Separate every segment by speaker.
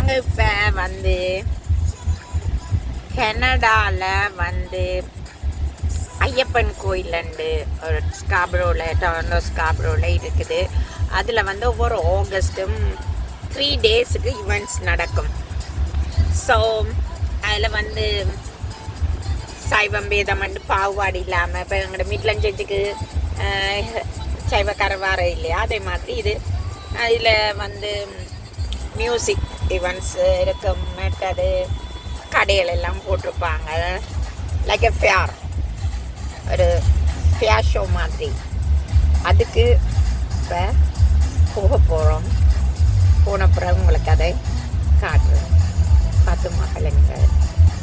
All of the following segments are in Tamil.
Speaker 1: நாங்கள் இப்போ வந்து கனடாவில் ஐயப்பன் கோயிலண்டு ஒரு டொரண்டோ ஸ்காப்ரோவில் இருக்குது. அதில் ஒவ்வொரு ஆகஸ்ட்டும் 3 டேஸுக்கு ஈவெண்ட்ஸ் நடக்கும். ஸோ அதில் சைவம் பேதம் பாகுபாடு இல்லாமல் இப்போ எங்களோட மிட்லன் சர்ச்சுக்கு சைவக்கார வார இல்லையா, அதே மாதிரி இது இதில் மியூசிக் ஈவெண்ட்ஸ் இருக்கும். மற்றது கடைகள் எல்லாம் போட்டிருப்பாங்க. லைக் எ ஃபேர், ஒரு ஃபேர் ஷோ மாதிரி. அதுக்கு இப்போ போக போகிறோம். போன பிறகு உங்களுக்கு அதை காட்டுறேன். பார்த்து மகளுங்க.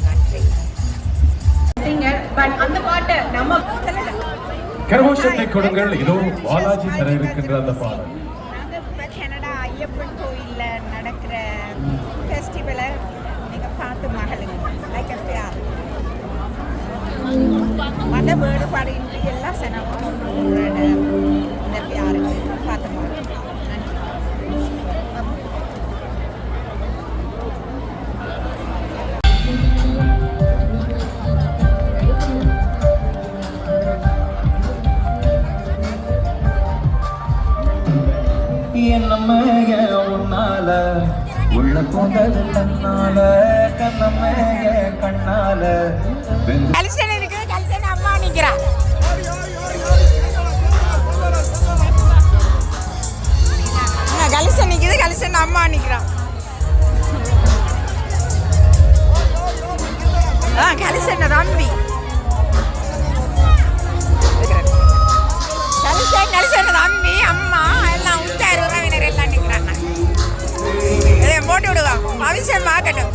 Speaker 1: நன்றி.
Speaker 2: அந்த பாட்டை நம்ம
Speaker 3: கரகோஷத்தை கொடுங்கள். இதோ பாலாஜி தர இருக்கின்ற அந்த பாடல்.
Speaker 1: நாங்கள் இப்போ கனடா ஐயப்பன் கோயிலில் நடக்கிற ஃபெஸ்டிவலை நீங்கள் பார்த்து மகளுங்க. Like a fair. மத வேறுபாடு இன்றி எல்லா சனமும் இந்த ஃபேருக்கு பார்த்து மகளுங்க.
Speaker 4: என்னம்மைய உன்னால உள்ள போந்தது தன்னால கண்ணம்மைய கண்ணால
Speaker 1: கலிசன் இருக்கு. கலிசன் அம்மா நிக்கிறா. கலிசன் நிக்குது. கலிசன் அம்மா நிக்கிறான். கலிசன் தம்பி கலிசன் தம்பி அம்மா எல்லாம் உண்டாரு உறவினர் எல்லாம் நிக்கிறாங்க. இதை போட்டு விடுவான். பவிஷன் பார்க்கட்டும்.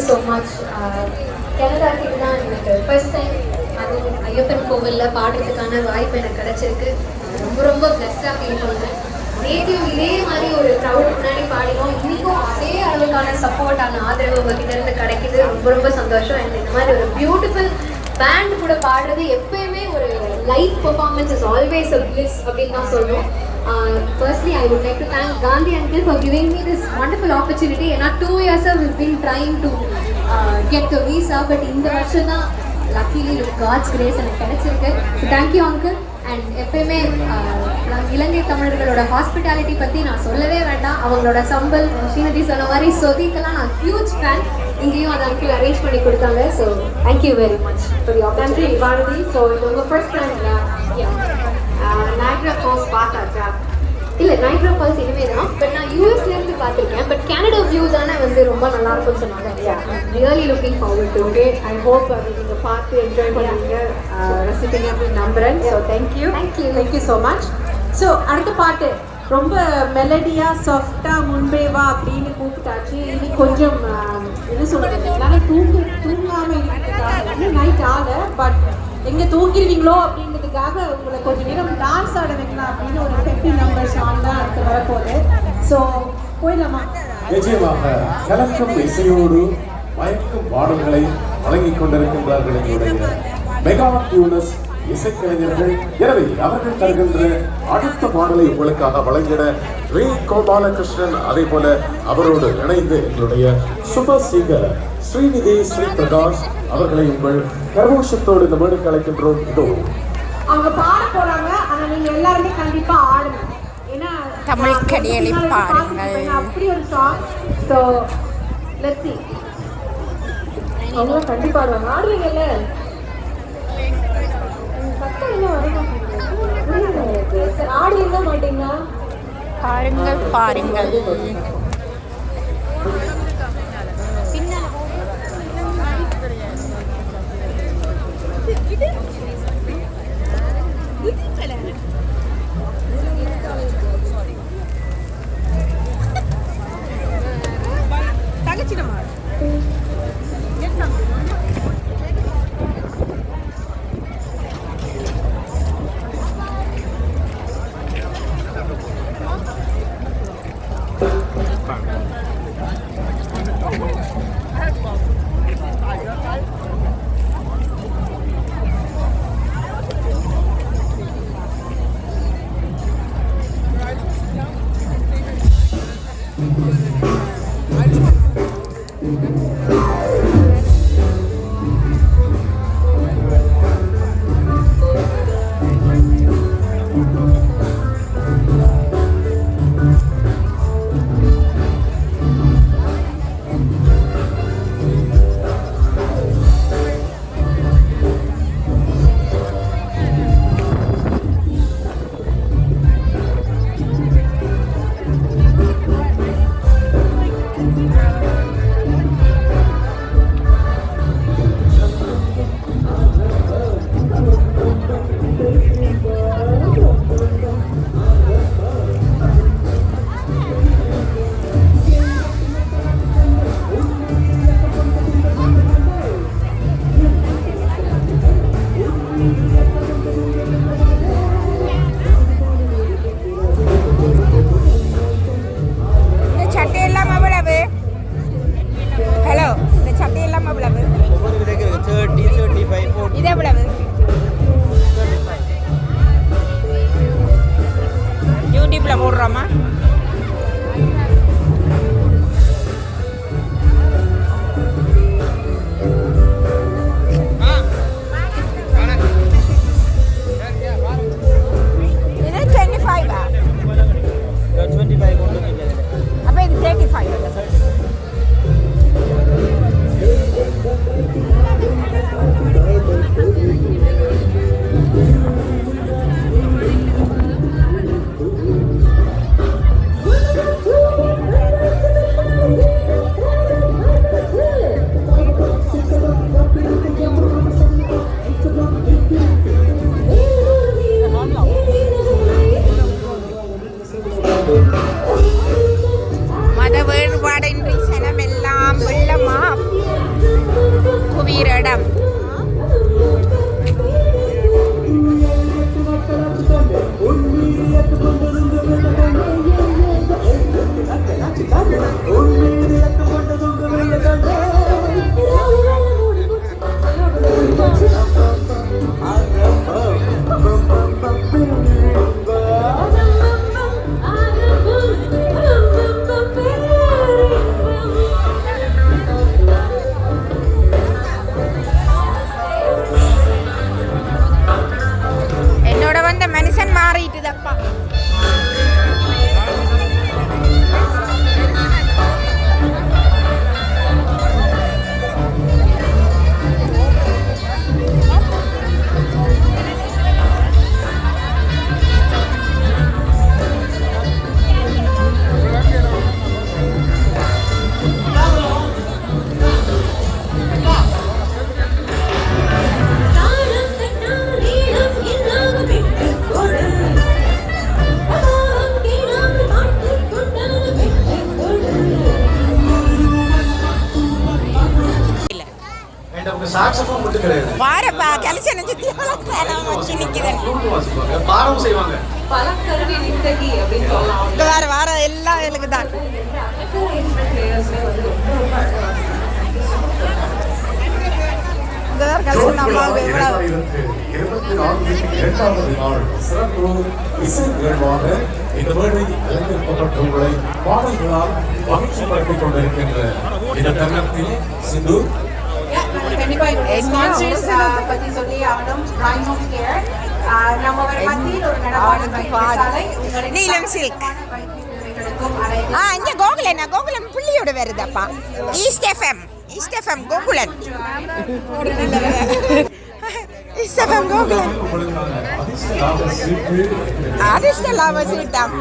Speaker 5: So much. கனடாக்கு இதுதான் எனக்கு ஃபர்ஸ்ட் டைம் அதுவும் ஐயப்பன் கோவிலில் பாடுறதுக்கான வாய்ப்பு எனக்கு கிடச்சிருக்கு. ரொம்ப ரொம்ப பெஸ்ட்டாக ஃபீல் பண்ணுறேன். நேற்றையும் இதே மாதிரி ஒரு க்ரௌட் முன்னாடி பாடினோம். இன்றைக்கும் அதே அளவுக்கான சப்போர்ட்டான ஆதரவு உங்ககிட்ட இருந்து கிடைக்கிது. ரொம்ப ரொம்ப சந்தோஷம். அண்ட் இந்த மாதிரி ஒரு பியூட்டிஃபுல் பேண்ட் கூட பாடுறது எப்பயுமே ஒரு live performance is always a bliss அப்படின்னு தான் சொல்லணும். Firstly, I would like to thank Gandhi uncle for giving me this wonderful opportunity. And 2 years we've been trying to get the visa, but in the Varshana, luckily with God's grace, and I can. So thank you, uncle. And எப்பயுமே இலங்கை தமிழர்களோட ஹாஸ்பிட்டாலிட்டி பற்றி நான் சொல்லவே வேண்டாம். அவங்களோட சம்பல் ஸ்ரீமதி சொன்ன மாதிரி சொதிக்கெல்லாம் நான் ஹியூஜ் ஃபேன். இங்கேயும் அதை அங்கிள் அரேஞ்ச் பண்ணி கொடுத்தாங்க. So thank you very much.
Speaker 2: நன்றி பாரதி. ஸோ இது உங்கள் ஃபர்ஸ்ட் டைம் நைக்ரா ஃபால்ஸ் பார்த்தாச்சா?
Speaker 5: இல்லை, நைக்ரா ஃபால்ஸ் இனிமே தான். பட் நான் யூஎஸ்லேருந்து பார்த்துருக்கேன். பட் கனடா வியூ தானே வந்து ரொம்ப நல்லா இருக்கும்னு சொன்னாங்க. Really looking forward to.
Speaker 2: Okay, I hope நீங்கள் பார்த்து என்ஜாய் பண்ணுவீங்க, ரசிப்பீங்க அப்படின்னு நம்புகிறேன். So thank you so much. So அடுத்த பாட்டு ரொம்ப மெலடியாக சாஃப்டாக முன்பே வா அப்படின்னு கூப்பிட்டாச்சு. இனி கொஞ்சம் என்ன சொல்கிறது, என்னால் தூங்காமல் இருக்கிறதுக்காக நைட் ஆகலை, பட் எங்கே தூங்கிடுவீங்களோ அப்படின்றதுக்காக உங்களை கொஞ்சம் நேரம் டான்ஸ் ஆட வைக்கலாம் அப்படின்னு ஒரு 50 நம்பர் சாங் தான் அடுத்து வரப்போகுது. ஸோ போயிடலாமா?
Speaker 3: நிச்சயமாக கலக்கும் இசையோடு மயக்கும் பாடல்களை வழங்கிக் கொண்டிருக்கின்றார்கள் எங்களுடைய மெகா டியூனஸ் இசைக்கலைஞர்கள். எனவே அவர்கள் தருகின்ற அடுத்த பாடலை உங்களுக்காக வழங்கிட வே கோபாலகிருஷ்ணன், அதே போல அவரோடு இணைந்து எங்களுடைய சூப்பர் சிங்கர் ஸ்ரீநிதி ஸ்ரீ பிரகாஷ் அவர்களை உங்கள் கரகோஷத்தோடு இந்த மேடைக்கு அழைக்கின்றோம். இதோ
Speaker 2: அவங்க பாட போறாங்க, ஆனா நீங்க எல்லாருமே கண்டிப்பா ஆடணும். ஏன்னா
Speaker 1: தமிழ் கடியலை பாருங்கள்.
Speaker 2: அப்படி ஒரு சாங். So let's see. அவங்க கண்டிப்பா ஆடுவாங்க. ஆடுவீங்கல்ல? சத்தம் இன்னும் வர மாட்டேங்குது. சரி, ஆடுவீங்க மாட்டீங்களா?
Speaker 1: பாருங்கள். மாறிட்டுதப்பா.
Speaker 6: சாக்ஸோஃபோன் மட்டும் கிடையாது.
Speaker 1: பாரப்பா கலசன சுத்தி வச்சு நிக்குதன்.
Speaker 6: பாரம் செய்வாங்க.
Speaker 2: பல கருவி நித்தகி அப்படின்னு சொல்லலாம்.
Speaker 1: இந்த வார எல்லாம் எனக்கு தான். இந்த வார கலசன அம்மாவுக்கு எவ்வளவு
Speaker 3: 24 நாள் சிறப்பு இசை நிகழ்வாக இந்த மேடை அலங்கரிக்கப்பட்டுள்ளதை பாடல்களால் மகிழ்ச்சிப்படுத்திக் கொண்டிருக்கின்ற இந்த தருணத்தில் சிந்து
Speaker 2: கண்டிப்பா ஸ்பான்சர்ஸ் பத்தி சொல்லி ஆகணும். ரைனோ கேர் நம்ம மத்தியில் ஒரு நடப்பாடலை
Speaker 1: நீலம் சில்க். இங்க கோகுலன் புள்ளியோட வருதப்பா. East FM Gokulan. East FM Gokulan. அதிர்ஷ்ட லாப சீட்டாம்.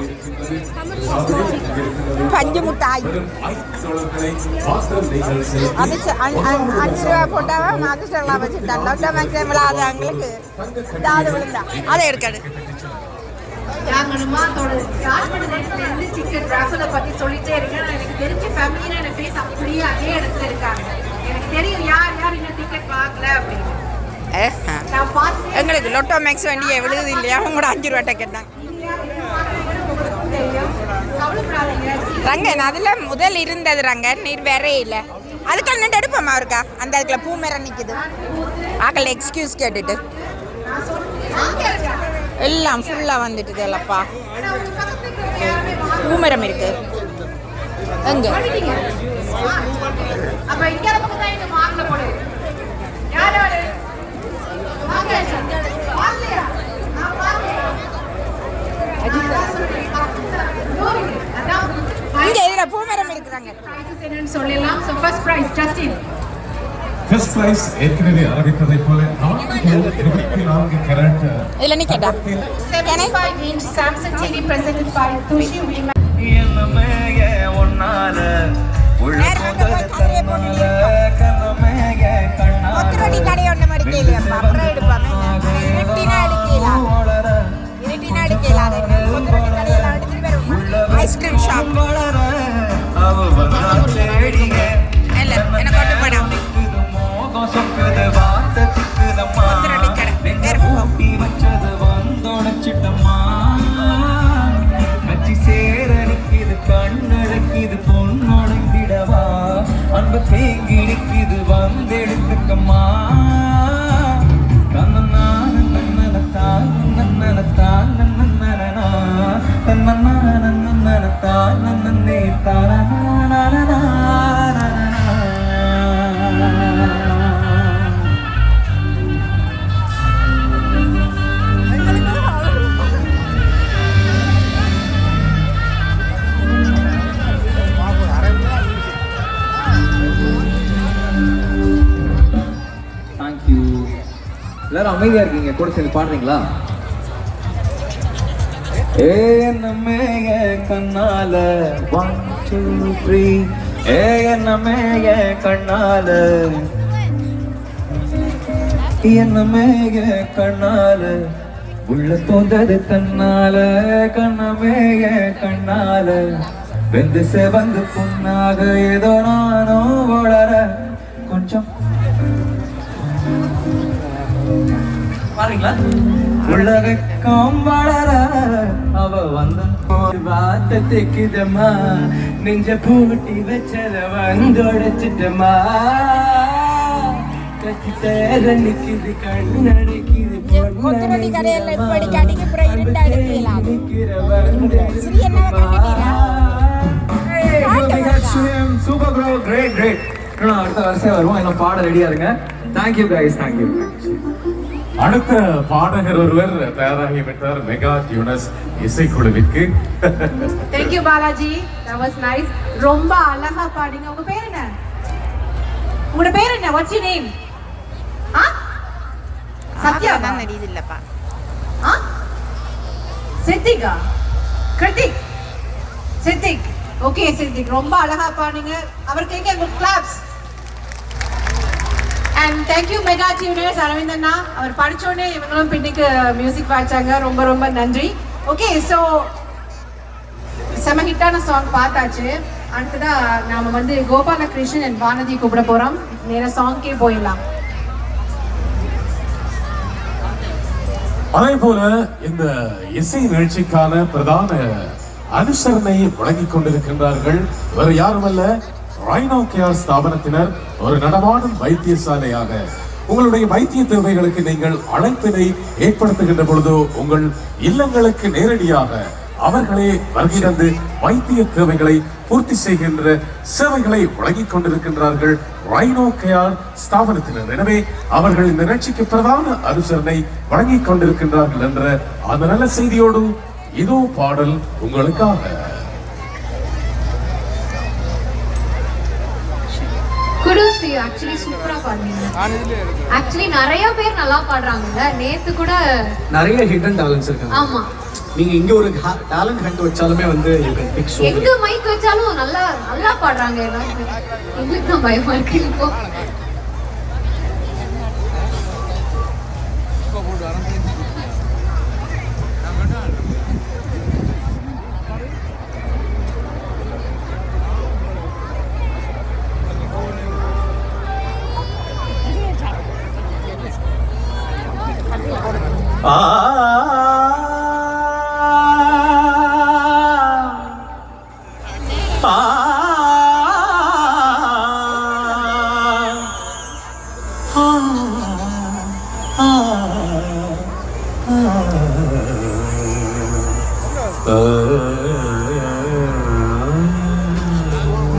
Speaker 1: பஞ்சு முட்டாய். அது 5 ரூபா போட்டாவும் அதிர்ஷ்ட லாப சீட்டாம். லொட்டோ மேக்ஸிமம் விளாதவங்களுக்கு இதாவது விழுந்தா அதை எடுக்காது.
Speaker 2: சிக்கன் ராஃபலை பத்தி சொல்லிட்டே இருக்கேன். எனக்கு தெரிஞ்ச ஃபேமிலியில என் ஃபேஸ் அப்படியே அதே இடத்துல இருக்காங்க. எனக்கு தெரியும் யார் யார் இன்னும் டிக்கெட் வாங்கல அப்படின்னு.
Speaker 1: எங்களுக்கு லொட்டோ மேக்ஸ் வண்டியை விழுது இல்லையா? உங்களோட 5 ரூபா டிக்கெட் தான். ரங்கன் அதுல முதல் இருந்தது ரங்கன், நீர் வேற இல்லை. அதுக்கு நின்று எடுப்போமா இருக்கா? அந்த அதுக்குள்ள பூ மேரம் நிக்குது. ஆக்கள் எக்ஸ்கியூஸ் கேட்டுட்டு எல்லாம் ஃபுல்லா வந்துட்டு இல்லப்பா. பூமரம் இருக்கு எங்க? இங்க இதுல பூமரம் இருக்குறாங்க.
Speaker 2: சொல்லலாம். So first prize Justin.
Speaker 3: First prize ஏற்கனவே அறிவித்ததைப் போல 24 கேரட்
Speaker 1: இல்ல நீ கேட்டா
Speaker 2: 75 inch Samsung TV presented by Tushi Women.
Speaker 4: என்னமேய ஒன்னால உள்ள போதல கண்ணமேய கண்ணால
Speaker 1: ஒத்தரடி கடை ஒண்ணு மடிக்கல அப்புறம் எடுப்பாங்க. இருட்டினா எடுக்கலாம். இருட்டினா எடுக்கலாம். ஒத்தரடி கடையில எடுத்துட்டு வரும். Ice cream shop.
Speaker 4: அவ வந்தா தேடிங்க
Speaker 1: இல்ல எனக்கு கொண்டு போடா.
Speaker 4: மோகம் சொக்குது வார்த்தை திக்குதம்மா.
Speaker 1: ஒத்தரடி கடை. வேற
Speaker 4: ஊட்டி வச்சது வந்தோடச்சிட்டம்மா. கச்சி சேரடிக்குது கண்ணடக்கிது பொண்ணொடங்கிடவா. அன்பு தேங்கிடிக்குது வந்தெடுத்துக்கம்மா. தன்னனான நன்னனத்தான் நன்னனத்தான் நன்னனனா தன்னனான நன்னனத்தான் நன்னனே தானனானனா. தேங்க்யூ. எல்லாரும் அமைதியா இருக்கீங்க, கூட சேர்ந்து பாடுறீங்களா? ஏ என்னமேய கண்ணால 1 2 3 ஏ என்னமேய கண்ணால என்னமேய கண்ணால உள்ள தோந்தது தன்னால கண்ணமேய கண்ணால வெந்து செவந்து புண்ணாக ஏதோ நானோ வளர கொஞ்சம் பாருங்களா. உலகம் வளர அவ வந்த வார்த்தை தைக்குதம்மா. நெஞ்ச பூட்டி வச்சத வந்தொடைச்சிட்டமா. கச்சி சேர நிக்குது கண்ணடிக்குது
Speaker 1: ஒத்தரடி கடையில இப்படி கடைக்கு அப்புறம் இருட்டா எடுக்கலாம்.
Speaker 4: Super bro, great. அடுத்த வருஷம் வருவோம். இன்னும் பாட ரெடியா இருங்க. Thank you guys, thank you.
Speaker 3: அடுத்த பாடகர் ஒருவர் தயாராகிவிட்டார் மெகா டியூனஸ் இசைக்குழுவிற்கு.
Speaker 2: Thank you Balaji, that was nice. ரொம்ப அழகா பாடிங்க. உங்க பேர் என்ன? உங்களோட பேர் என்ன? what's your name? சத்யா
Speaker 1: தான் தெரியுது இல்லப்பா.
Speaker 2: சித்திகா, கிருத்திக், சித்திக். ஓகே சித்திக், ரொம்ப அழகா பாடுங்க. அவர் கேட்க claps. And thank you mega tuners அரவிந்தண்ணா. அவர் படிச்சோடனே இவங்களும் பின்னுக்கு மியூசிக் வாய்ச்சாங்க. ரொம்ப ரொம்ப நன்றி. ஓகே, ஸோ செம ஹிட்டான சாங் பார்த்தாச்சு. அடுத்ததா நாம வந்து கோபாலகிருஷ்ணன் அண்ட் வானதி கூப்பிட போறோம். நேர சாங்க்கே போயிடலாம்.
Speaker 3: அதே போல இந்த இசை நிகழ்ச்சிக்கான பிரதான அனுசரணை வழங்கிக் கொண்டிருக்கின்றார்கள் வேறு யாருமல்ல, ரைனோ கேர் ஸ்தாபனத்தினர். ஒரு நடமாடும் வைத்தியசாலையாக உங்களுடைய வைத்திய தேவைகளுக்கு நீங்கள் அழைப்பினை ஏற்படுத்துகின்ற பொழுது உங்கள் இல்லங்களுக்கு நேரடியாக அவர்களே வருகை தந்து வைத்திய தேவைகளை பூர்த்தி செய்கின்ற சேவைகளை வழங்கிக் கொண்டிருக்கின்றார்கள் ரைனோ கேர் ஸ்தாபனத்தினர். எனவே அவர்கள் இந்த நிகழ்ச்சிக்கு பிரதான அனுசரணை வழங்கிக் கொண்டிருக்கின்றார்கள் என்ற அந்த நல்ல செய்தியோடு இதோ பாடல் உங்களுக்காக.
Speaker 5: Kudos to you. ஆக்சுவலி சூப்பரா பாடுனீங்க. ஆக்சுவலி நிறைய பேர் நல்லா பாடுறாங்கல்ல. நேத்து கூட
Speaker 6: நிறைய ஹிடன் டேலண்ட்ஸ் இருக்காங்க.
Speaker 5: ஆமா,
Speaker 6: நீங்க இங்க ஒரு டேலண்ட் ஹண்ட் வச்சாலுமே வந்து you can pick so many.
Speaker 5: எங்க மைக் வச்சாலும் நல்லா நல்லா பாடுறாங்க எல்லாரும். எங்களுக்கு தான் பயமா இருக்கு இப்போ.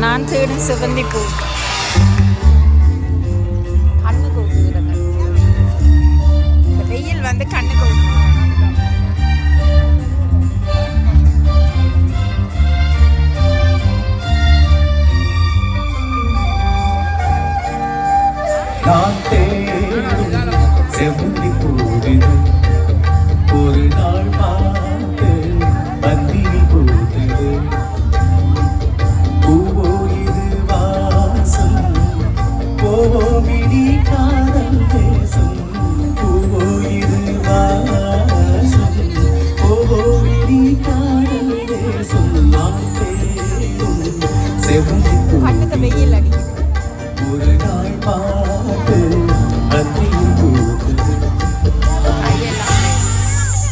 Speaker 1: நான் தேடும் சிவந்தி பூ கண்ணு கூப்பிடுறது. இந்த வெயில் வந்து கண்ணு கூப்பிடுறது.
Speaker 7: நான் தேடும் செவ்வந்தி பூவிது ஒரு நாள் பார்த்து பந்தினி பூத்தது. பூவோ இது வாசம், போவோமினி காதல் தேசம். பூவோ இது வாசம், போவோமினி காதல் தேசம். நான் தேடும் செவ்வந்தி
Speaker 1: கண்ணுக்கு வெயில் அடிக்குது.
Speaker 7: ஒரு நாள் பார்த்து பந்தினி பூத்தது.
Speaker 1: கையெல்லாம்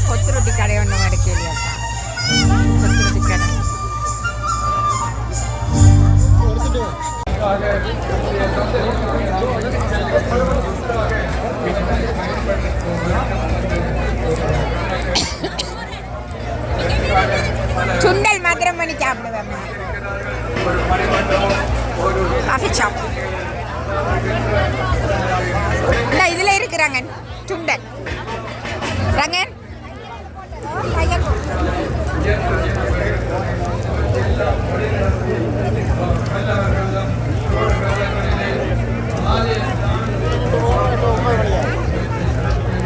Speaker 1: கொத்து ரொட்டி கடை ஒன்று கிடைக்கலையாப்பா. கொத்து ரொட்டி கடை சுண்டல் மாத்திரம் பண்ணி சாப்பிடுவேன். காஃபி ஷாப் இந்த இதில் இருக்கிறாங்க சுண்டல். ரங்கன்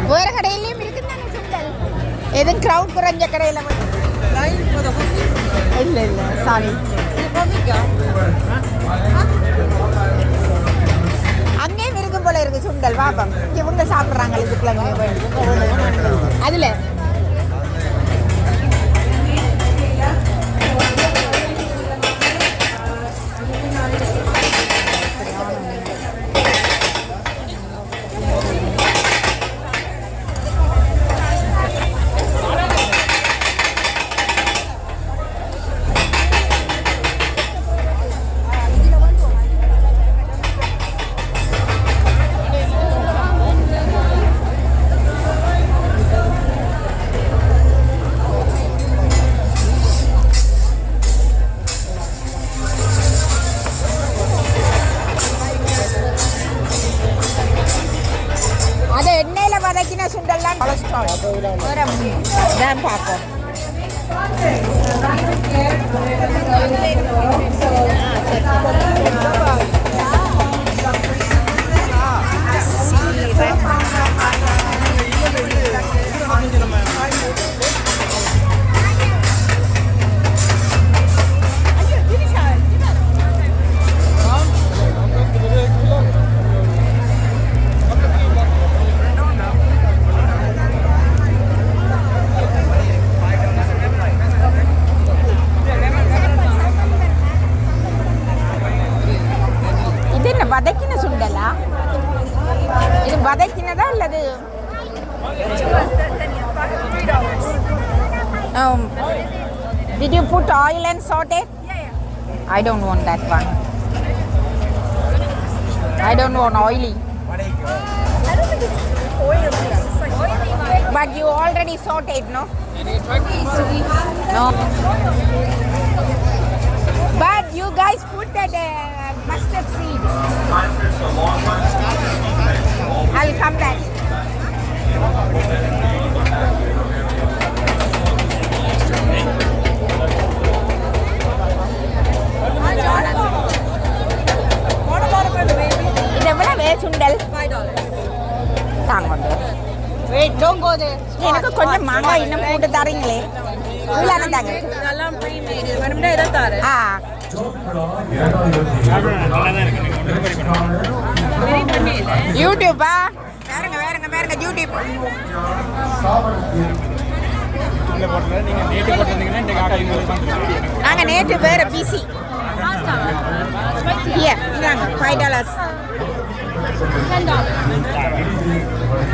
Speaker 1: வேறு கடையிலையும் இருக்குதானே சுண்டல். எதுவும் க்ரௌட் குறைஞ்ச கடையில் இல்லை இல்லை சாரி. அங்கேயும் இருக்கும் போல இருக்கு சுண்டல். பாப்பம் இவங்க சாப்பிட்றாங்க இதுக்குள்ள அதில் பார்ப்போம். இது என்ன வதக்கின சுண்டலா? இது வதக்கினதா அல்லது did you put oil and saute? I don't want that one. I don't want oily. But you already sauteed, no? No. But you guys put that mustard seed. I'll come back. இது எவ்வளவு சுண்டல்? தாங்க வந்து. Wait, don't go there. எனக்கு கொஞ்சம் மாங்காய் இன்னும் போட்டு தரீங்களே. இவ்வளவு தாங்க. இதெல்லாம் ப்ரீமேட். இது வேணும்னா இத தரேன். யூடியூபா? வேறங்க யூடியூப். நாங்க நேற்று வேற பிசி. $5.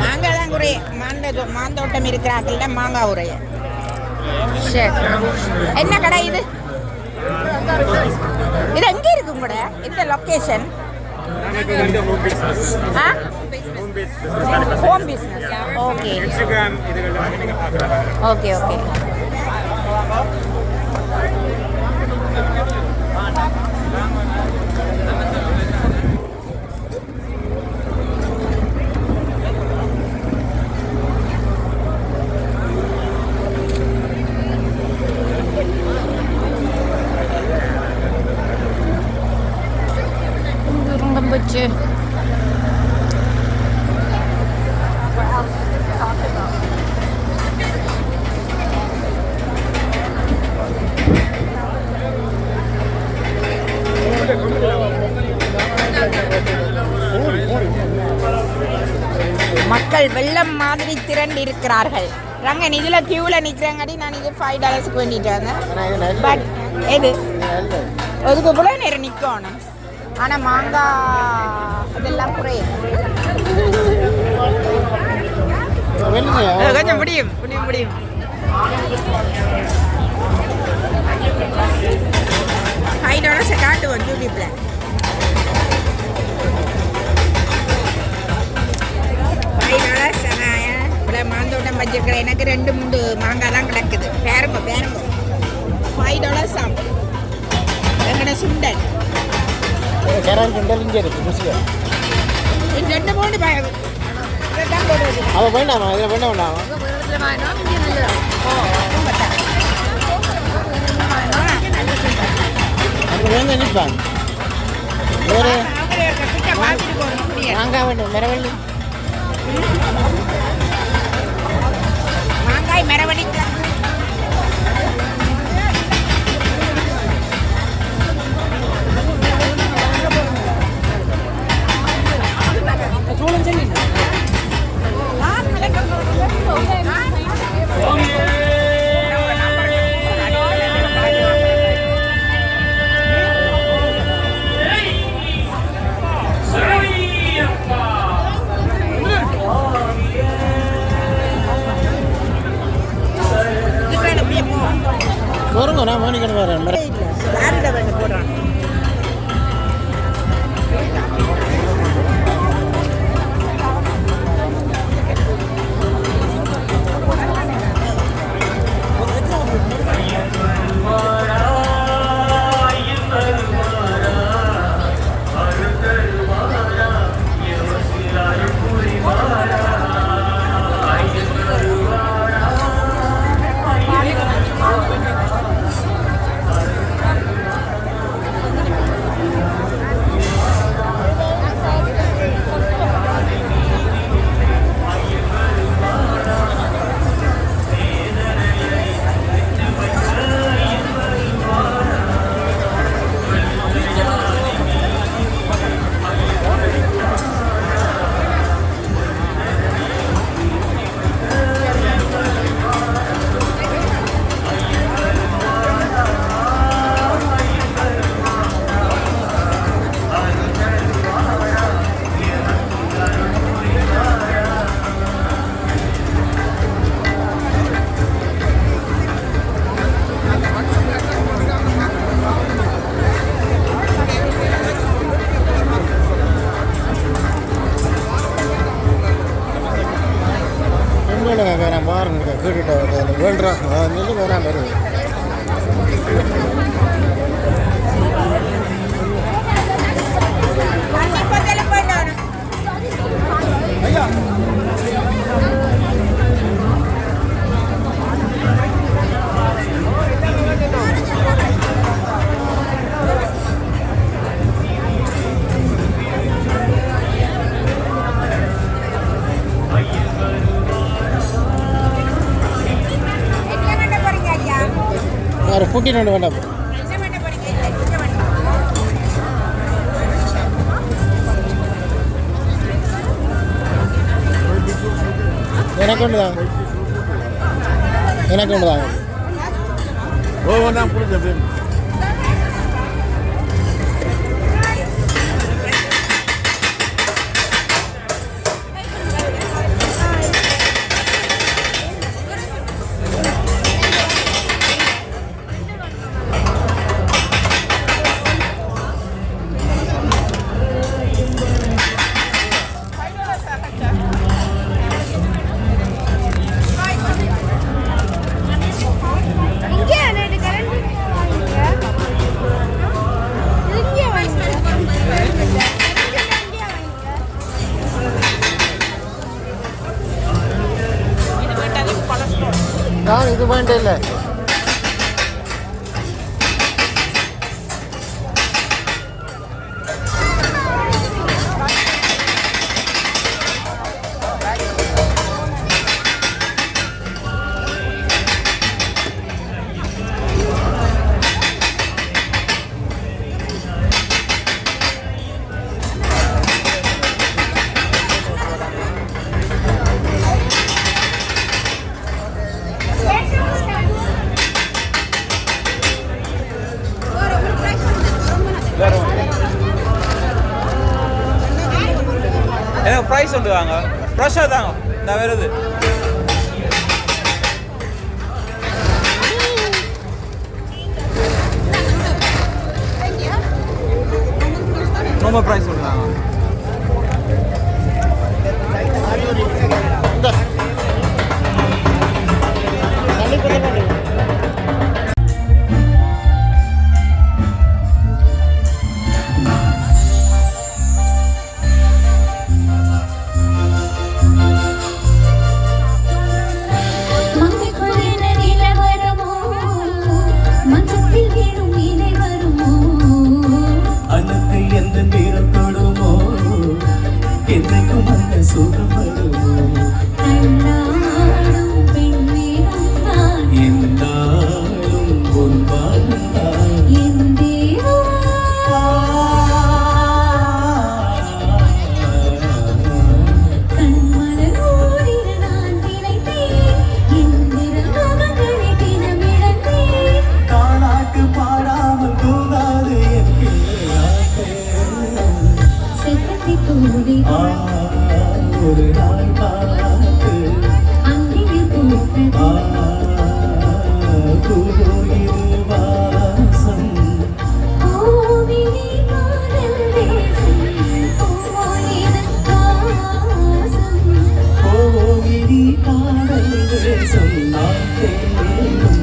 Speaker 1: மாங்காய் தான் குறைய மாந்தோட்டம் இருக்கிறாங்கள்ட மாங்காய் உரைய. சரி, என்ன கடை இது? இது எங்க இருக்கு கூட? எந்த location? Home business. Okay okay okay. வச்சு மக்கள் வெள்ளம் மாதிரி திரண்டு இருக்கிறார்கள். ரங்கன் இதுல கியூல நிக்கிறங்காட்டி நான் இது $5 வேண்டிட்டு வந்தேன். பட் எது அதுக்கு கூட நேரம் நிக்கணும். ஆனா மாங்காய் இதெல்லாம் குறையும். கொஞ்சம் முடியும். $5 காட்டுவோம் யூடியூப்ல. மாந்தோட்டம் வச்சிருக்கிற எனக்கு 2-3 மாங்காய் தான் கிடக்குது. பேருங்க $5 சாப்பிடும். எங்கட சுண்டல்
Speaker 6: இங்கே இருக்கு.
Speaker 1: 2-3
Speaker 6: அவள் வேண்டாமா? இதில் வேண்டாம் வேண்டாம். அங்கே வேங்க நிற்பாங்க. வேறு மாங்காய் வேண்டும். மரவள்ளி
Speaker 1: மாங்காய் மரவள்ளி
Speaker 6: வருங்க. நான் மோனிக்கணும் வரேன்.
Speaker 1: போடுறான்.
Speaker 8: நெல் வேணாம் வரும் யார் கூட்டிட்டு வேண்டாம் எனக்கு ஒன்று தாங்க எனக்கு ஒன்று தாங்க ஒவ்வொன்றா பிடிச்ச நான் இது வேண்டே இல்லை
Speaker 9: எனக்கு ப்ரைஸ் ஒன்று வாங்க ஃப்ரெஷ்ஷாக தாங்க இந்த வருது ரொம்ப ப்ரைஸ் ஒன்று தாங்க
Speaker 7: அன்னத்தை எந்த நேரம் தொடுமோ என்றைக்கும் அந்த சுகம் வருமோ என்னாலும் பொன்பாடுதான் தாலாட்டு பாடாமல் தூங்காது என் பிள்ளையாட்டே ஒரு நாள் பார்த்து பூவோயிரு வாசம் போயிரி காதல் தேசம் நான் தேடும்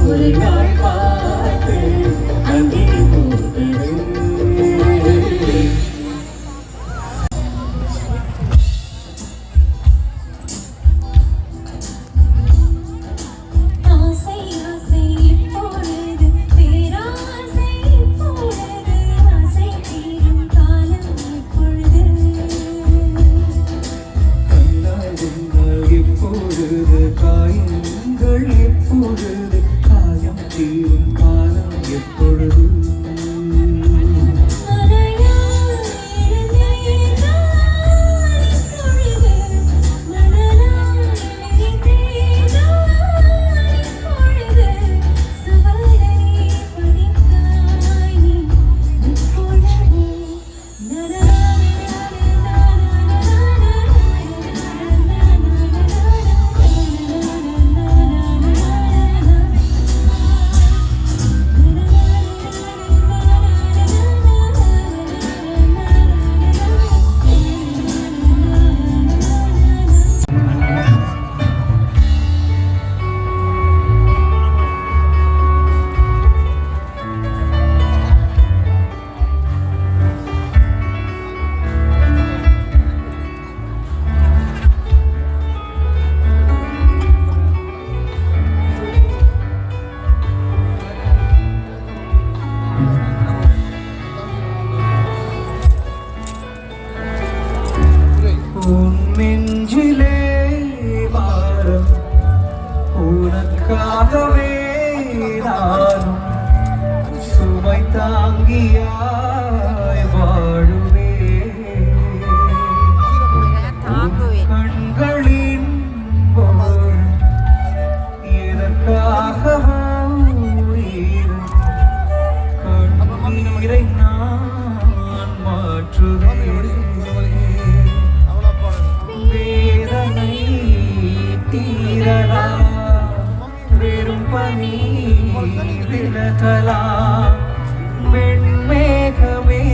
Speaker 7: ஒரு நாள் பார்த்து அங்கே போகிறது எப்பொழுது காயங்கள் எப்பொழுது காயம் தீரும் காலம் எப்பொழுது தீரலாம் வெறும் பனி விலகலாம் வெண்மேகமே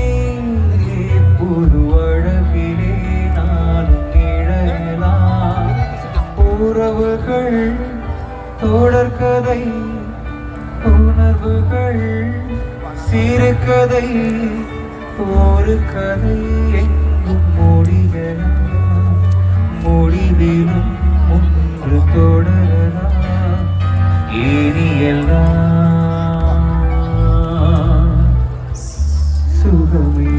Speaker 7: புது அழகிலே நானும் இழலாம் உறவுகள் தொடர்கதை உணர்வுகள் சிறுகதை ஒரு கதை எங்கும் முடியலாம் முடிவிலும் ஒன்று தொடரலாம் இனியெல்லாம் சுகமே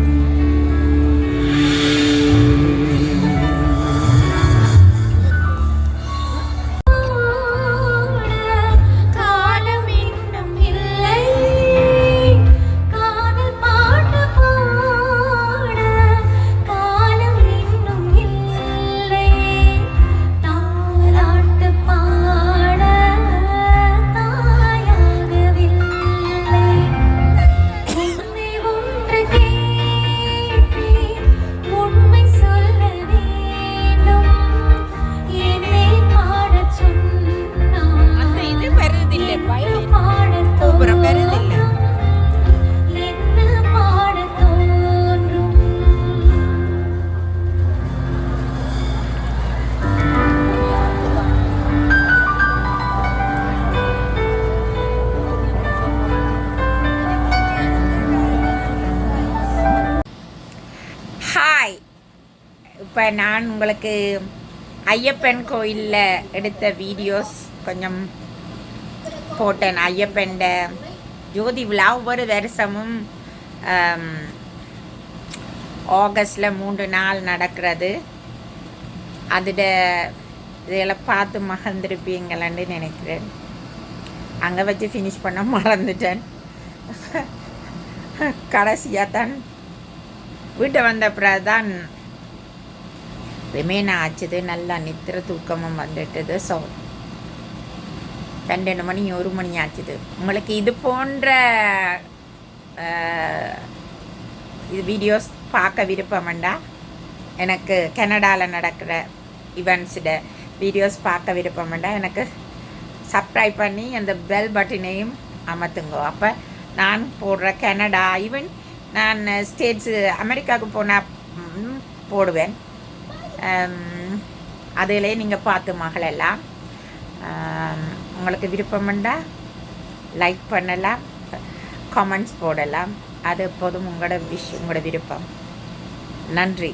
Speaker 5: காலம் இன்னும் இல்லை காதல் பாட்டு பாட காலம் இன்னும் இல்லை தாலாட்டு பாட தாயாகவில்லை உண்மை ஒன்று கேட்டேன் உண்மை சொல்ல வேண்டும் என்னை பாடச் சொன்னான்
Speaker 1: அந்த இது வருதில்லை பயம்
Speaker 5: பாடத்
Speaker 1: கோபுரம் வருதில்லை
Speaker 5: என்ன பாடத் தோன்றும்
Speaker 1: ஹாய் இப்போ நான் உங்களுக்கு ஐயப்பன் கோயிலில் எடுத்த வீடியோஸ் கொஞ்சம் போட்டேன். ஐயப்பன் ஜோதி விழா ஒவ்வொரு வருஷமும் ஆகஸ்டில் 3 நாள் நடக்கிறது. அதோட இதெல்லாம் பார்த்து மறந்துருப்பீங்களன்னு நினைக்கிறேன். அங்கே வச்சு ஃபினிஷ் பண்ண மறந்துட்டேன். கடைசியாக தான் வீட்டை வந்த பிறகு தான் ரிமைன் ஆச்சுது. நல்லா நித்திர தூக்கமும் வந்துட்டுது. ஸோ 12 மணி 1 மணி ஆச்சுது. உங்களுக்கு இது போன்ற இது வீடியோஸ் பார்க்க விருப்பம்ண்டா எனக்கு கனடாவில் நடக்கிற ஈவெண்ட்ஸோட வீடியோஸ் பார்க்க விருப்பம்ண்டா எனக்கு சப்ஸ்கிரைப் பண்ணி அந்த பெல் பட்டனையும் அமர்த்துங்க. அப்போ நான் போடுற கனடா ஈவன் நான் ஸ்டேட்ஸு அமெரிக்காவுக்கு போனால் போடுவேன். அதிலே நீங்கள் பார்த்து மகளெல்லாம் உங்களுக்கு விருப்பம்ண்டா லைக் பண்ணலாம், கமெண்ட்ஸ் போடலாம். அது எப்போதும் உங்களோட விருப்பம். நன்றி.